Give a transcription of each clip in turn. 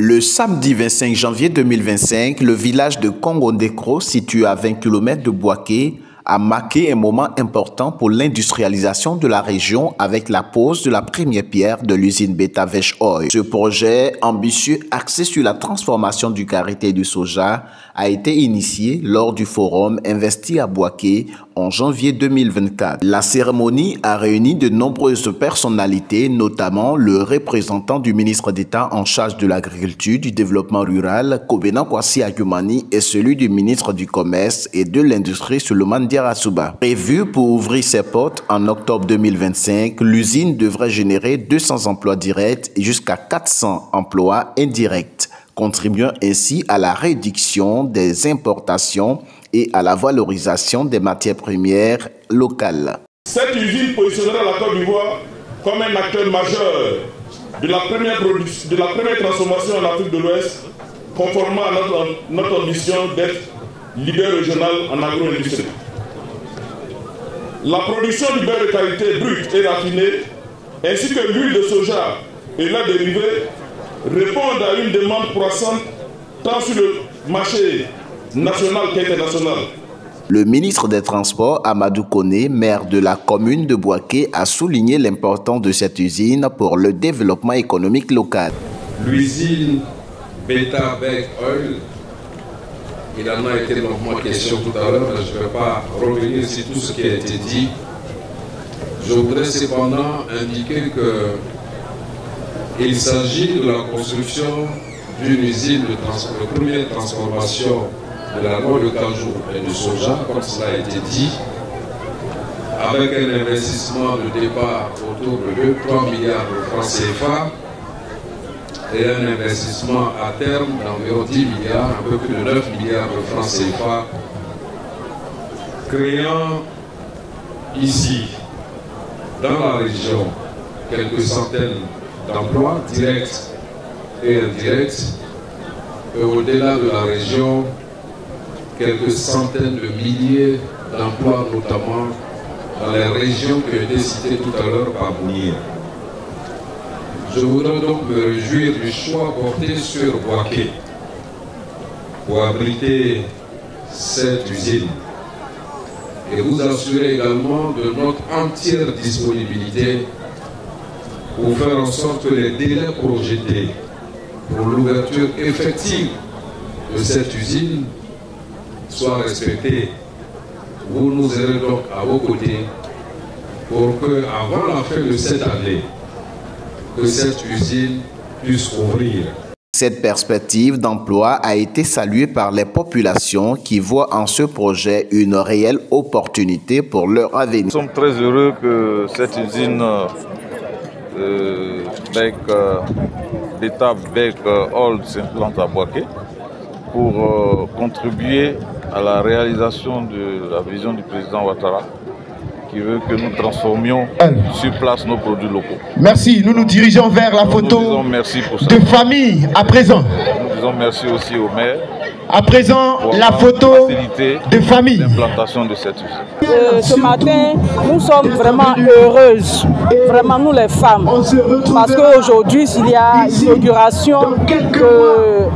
Le samedi 25 janvier 2025, le village de Kongondekro, situé à 20 km de Bouaké, a marqué un moment important pour l'industrialisation de la région avec la pose de la première pierre de l'usine Betavesh Oil. Ce projet ambitieux axé sur la transformation du karité et du soja a été initié lors du forum Investi à Bouaké en janvier 2024. La cérémonie a réuni de nombreuses personnalités, notamment le représentant du ministre d'État en charge de l'agriculture, du développement rural, Kobena Kwasi Agumani, et celui du ministre du Commerce et de l'Industrie, Souleymane Diarra-Souba. Prévu pour ouvrir ses portes en octobre 2025, l'usine devrait générer 200 emplois directs et jusqu'à 400 emplois indirects, contribuant ainsi à la réduction des importations et à la valorisation des matières premières locales. Cette usine positionnera la Côte d'Ivoire comme un acteur majeur de la première transformation en Afrique de l'Ouest, conformément à notre ambition d'être leader régional en agro-industrie. La production du beurre de qualité brut et raffiné, ainsi que l'huile de soja et leurs dérivés, répondent à une demande croissante tant sur le marché national qu'international. Le ministre des Transports, Amadou Koné, maire de la commune de Bouaké, a souligné l'importance de cette usine pour le développement économique local. L'usine Betavesh Oil, il en a été longuement question tout à l'heure, je ne vais pas revenir sur tout ce qui a été dit. Je voudrais cependant indiquer qu'il s'agit de la construction d'une usine de première transformation de la noix de cajou et du soja, comme cela a été dit, avec un investissement de départ autour de 3 milliards de francs CFA et un investissement à terme d'environ 10 milliards, un peu plus de 9 milliards de francs CFA, créant ici, dans la région, quelques centaines d'emplois directs et indirects, et au-delà de la région, quelques centaines de milliers d'emplois, notamment dans les régions qui ont été citées tout à l'heure par Mounir. Je voudrais donc me réjouir du choix porté sur Bouaké pour abriter cette usine et vous assurer également de notre entière disponibilité pour faire en sorte que les délais projetés pour l'ouverture effective de cette usine soient respectés. Vous nous aurez donc à vos côtés pour que, avant la fin de cette année, que cette usine puisse ouvrir. Cette perspective d'emploi a été saluée par les populations qui voient en ce projet une réelle opportunité pour leur avenir. Nous sommes très heureux que cette usine Betavesh Oil s'implante à Bouaké pour contribuer à la réalisation de la vision du président Ouattara, qui veut que nous transformions sur place nos produits locaux. Merci. Nous nous dirigeons vers la photo de famille à présent. Nous disons merci aussi au maire. À présent, la photo de famille. L'implantation de cette usine. Ce matin, nous sommes vraiment heureuses, vraiment nous les femmes, parce qu'aujourd'hui, il y a l'inauguration de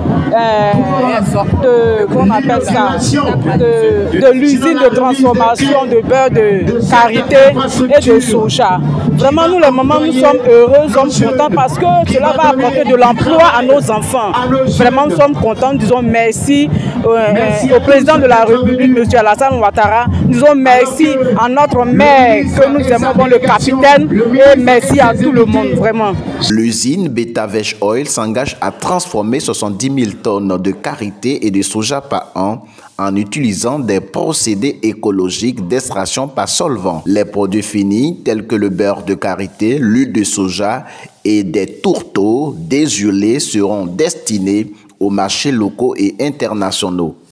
l'usine de transformation de beurre de karité et de soja. Vraiment, nous, les mamans, nous sommes heureux, nous sommes contents parce que cela va apporter de l'emploi à nos enfants. Vraiment, nous sommes contents, nous disons merci au président de la République, M. Alassane Ouattara. Nous disons merci à notre maire que nous aimons, le capitaine, et merci à tout le monde, vraiment. L'usine Betavesh Oil s'engage à transformer 70 000 tonnes de karité et de soja par an en utilisant des procédés écologiques d'extraction par solvant. Les produits finis tels que le beurre de karité, l'huile de soja et des tourteaux désolés seront destinés aux marchés locaux et internationaux.